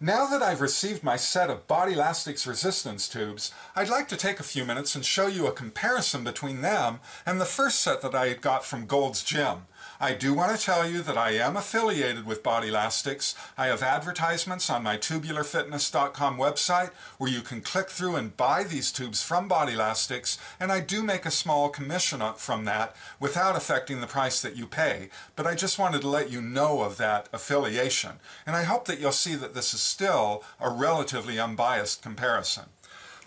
Now that I've received my set of Bodylastics resistance tubes, I'd like to take a few minutes and show you a comparison between them and the first set that I got from Gold's Gym. I do want to tell you that I am affiliated with Bodylastics. I have advertisements on my tubularfitness.com website where you can click through and buy these tubes from Bodylastics, and I do make a small commission from that without affecting the price that you pay. But I just wanted to let you know of that affiliation, and I hope that you'll see that this is still a relatively unbiased comparison.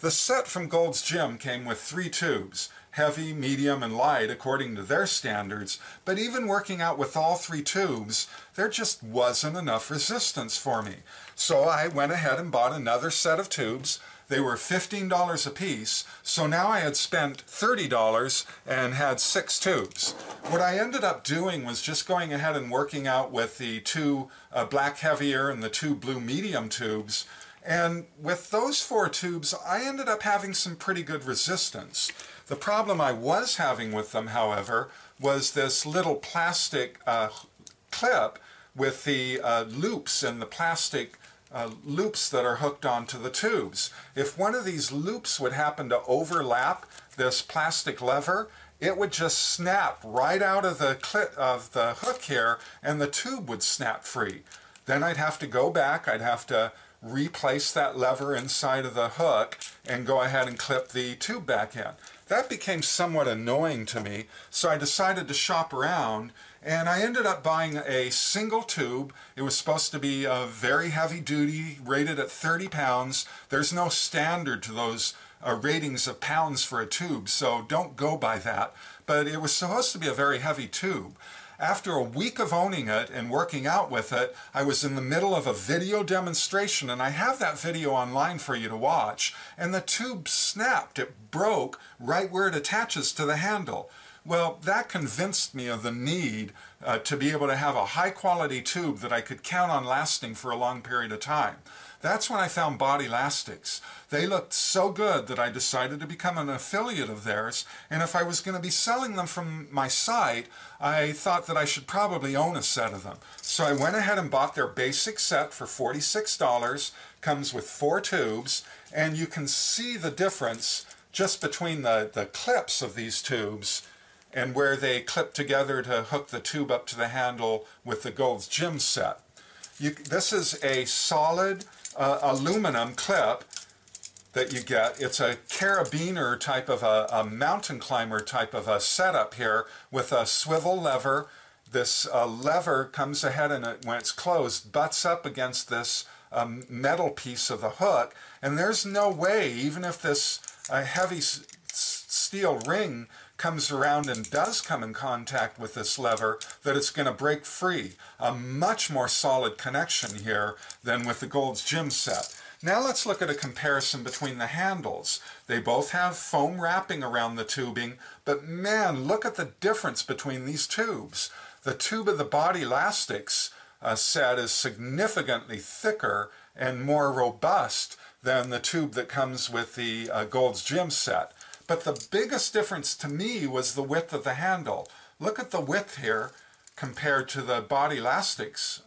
The set from Gold's Gym came with 3 tubes, heavy, medium, and light according to their standards, but even working out with all 3 tubes, there just wasn't enough resistance for me. So I went ahead and bought another set of tubes. They were $15 a piece, so now I had spent $30 and had 6 tubes. What I ended up doing was just going ahead and working out with the 2 black heavier and the 2 blue medium tubes. And with those 4 tubes, I ended up having some pretty good resistance. The problem I was having with them, however, was this little plastic clip with the loops and the plastic loops that are hooked onto the tubes. If one of these loops would happen to overlap this plastic lever, it would just snap right out of the hook here, and the tube would snap free. Then I'd have to go back, I'd have to replace that lever inside of the hook and go ahead and clip the tube back in. That became somewhat annoying to me, so I decided to shop around, and I ended up buying a single tube. It was supposed to be a very heavy duty, rated at 30 pounds. There's no standard to those ratings of pounds for a tube, so don't go by that. But it was supposed to be a very heavy tube. After a week of owning it and working out with it, I was in the middle of a video demonstration, and I have that video online for you to watch, and the tube snapped. It broke right where it attaches to the handle. Well, that convinced me of the need to be able to have a high-quality tube that I could count on lasting for a long period of time. That's when I found Bodylastics. They looked so good that I decided to become an affiliate of theirs, and if I was going to be selling them from my site, I thought that I should probably own a set of them. So I went ahead and bought their basic set for $46, comes with 4 tubes, and you can see the difference just between the clips of these tubes and where they clip together to hook the tube up to the handle with the Gold's Gym set. This is a solid aluminum clip that you get. It's a carabiner type of a mountain climber type of a setup here with a swivel lever. This lever comes ahead and when it's closed, butts up against this metal piece of the hook, and there's no way, even if this heavy steel ring comes around and does come in contact with this lever, that it's going to break free. A much more solid connection here than with the Gold's Gym set. Now let's look at a comparison between the handles. They both have foam wrapping around the tubing, but man, look at the difference between these tubes. The tube of the Bodylastics set is significantly thicker and more robust than the tube that comes with the Gold's Gym set. But the biggest difference to me was the width of the handle. Look at the width here compared to the Bodylastics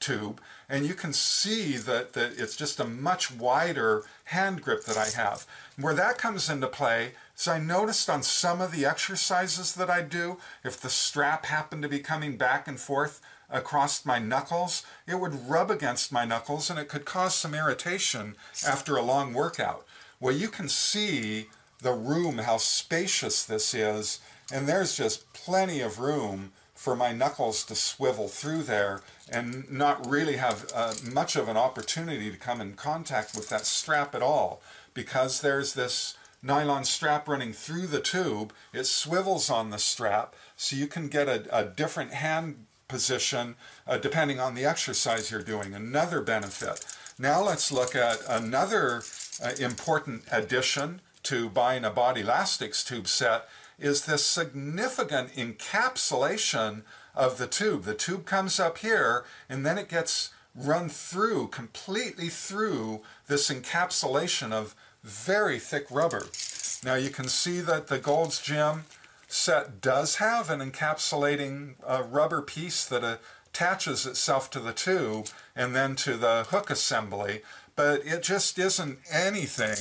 tube, and you can see that it's just a much wider hand grip that I have. Where that comes into play is I noticed on some of the exercises that I do, if the strap happened to be coming back and forth across my knuckles, it would rub against my knuckles and it could cause some irritation after a long workout. Well, you can see the room, how spacious this is, and there's just plenty of room for my knuckles to swivel through there and not really have much of an opportunity to come in contact with that strap at all. Because there's this nylon strap running through the tube, it swivels on the strap, so you can get a different hand position depending on the exercise you're doing. Another benefit. Now let's look at another important addition to buying a Bodylastics tube set, is this significant encapsulation of the tube. The tube comes up here and then it gets run through, completely through this encapsulation of very thick rubber. Now you can see that the Gold's Gym set does have an encapsulating rubber piece that attaches itself to the tube and then to the hook assembly, but it just isn't anything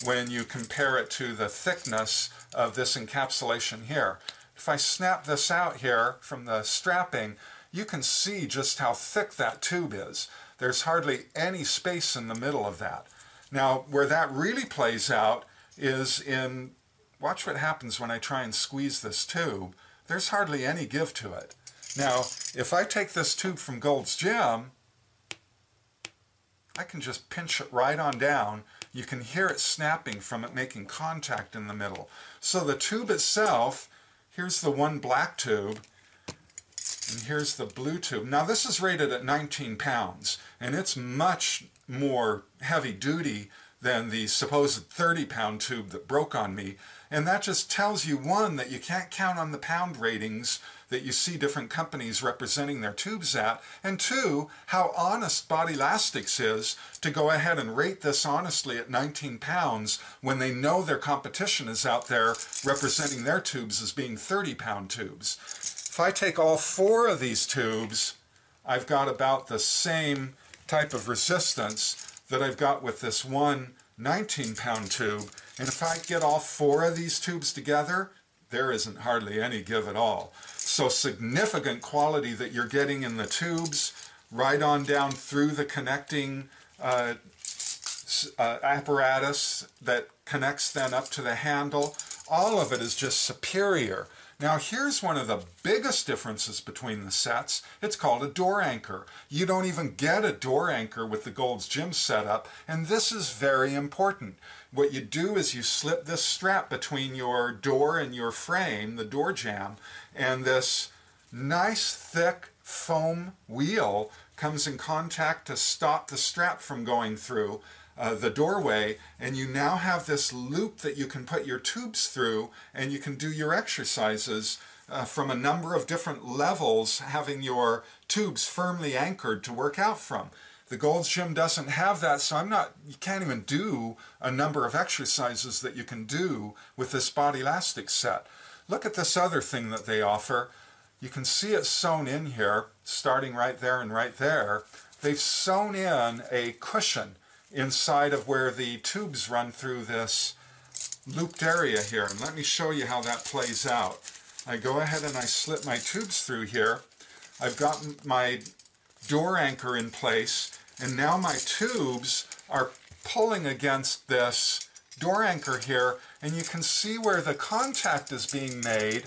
when you compare it to the thickness of this encapsulation here. If I snap this out here from the strapping, you can see just how thick that tube is. There's hardly any space in the middle of that. Now, where that really plays out is in, watch what happens when I try and squeeze this tube. There's hardly any give to it. Now, if I take this tube from Gold's Gym, I can just pinch it right on down. You can hear it snapping from it making contact in the middle. So the tube itself, here's the one black tube, and here's the blue tube. Now this is rated at 19 pounds, and it's much more heavy duty than the supposed 30-pound tube that broke on me. And that just tells you, one, that you can't count on the pound ratings that you see different companies representing their tubes at, and two, how honest Bodylastics is to go ahead and rate this honestly at 19 pounds when they know their competition is out there representing their tubes as being 30-pound tubes. If I take all four of these tubes, I've got about the same type of resistance that I've got with this one 19-pound tube. And if I get all four of these tubes together, there isn't hardly any give at all. So significant quality that you're getting in the tubes, right on down through the connecting apparatus that connects then up to the handle. All of it is just superior. Now here's one of the biggest differences between the sets. It's called a door anchor. You don't even get a door anchor with the Gold's Gym setup, and this is very important. What you do is you slip this strap between your door and your frame, the door jamb, and this nice thick foam wheel comes in contact to stop the strap from going through the doorway, and you now have this loop that you can put your tubes through, and you can do your exercises from a number of different levels, having your tubes firmly anchored to work out from. The Gold's Gym doesn't have that, so you can't even do a number of exercises that you can do with this Bodylastics set. Look at this other thing that they offer. You can see it sewn in here, starting right there and right there. They've sewn in a cushion inside of where the tubes run through this looped area here. And let me show you how that plays out. I go ahead and I slip my tubes through here. I've got my door anchor in place, and now my tubes are pulling against this door anchor here, and you can see where the contact is being made.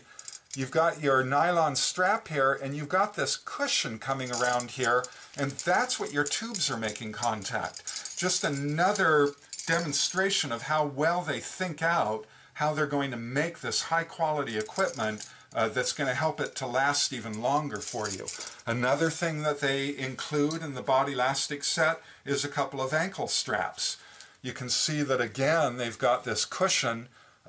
You've got your nylon strap here, and you've got this cushion coming around here, and that's what your tubes are making contact. Just another demonstration of how well they think out how they're going to make this high quality equipment that's going to help it to last even longer for you. Another thing that they include in the Bodylastics set is a couple of ankle straps. You can see that again they've got this cushion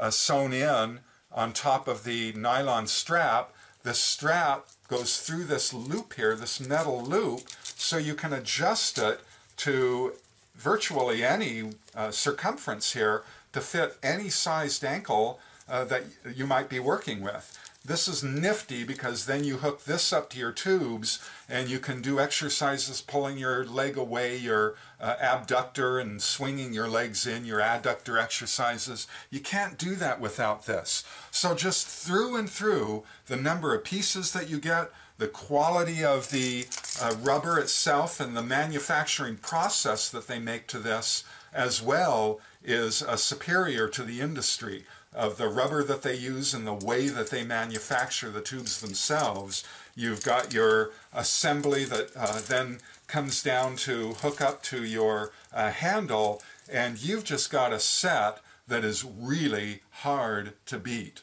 sewn in on top of the nylon strap. This strap goes through this loop here, this metal loop, so you can adjust it to virtually any circumference here to fit any sized ankle that you might be working with. This is nifty because then you hook this up to your tubes and you can do exercises pulling your leg away, your abductor, and swinging your legs in, your adductor exercises. You can't do that without this. So just through and through, the number of pieces that you get, the quality of the rubber itself, and the manufacturing process that they make to this as well is superior to the industry of the rubber that they use and the way that they manufacture the tubes themselves. You've got your assembly that then comes down to hook up to your handle, and you've just got a set that is really hard to beat.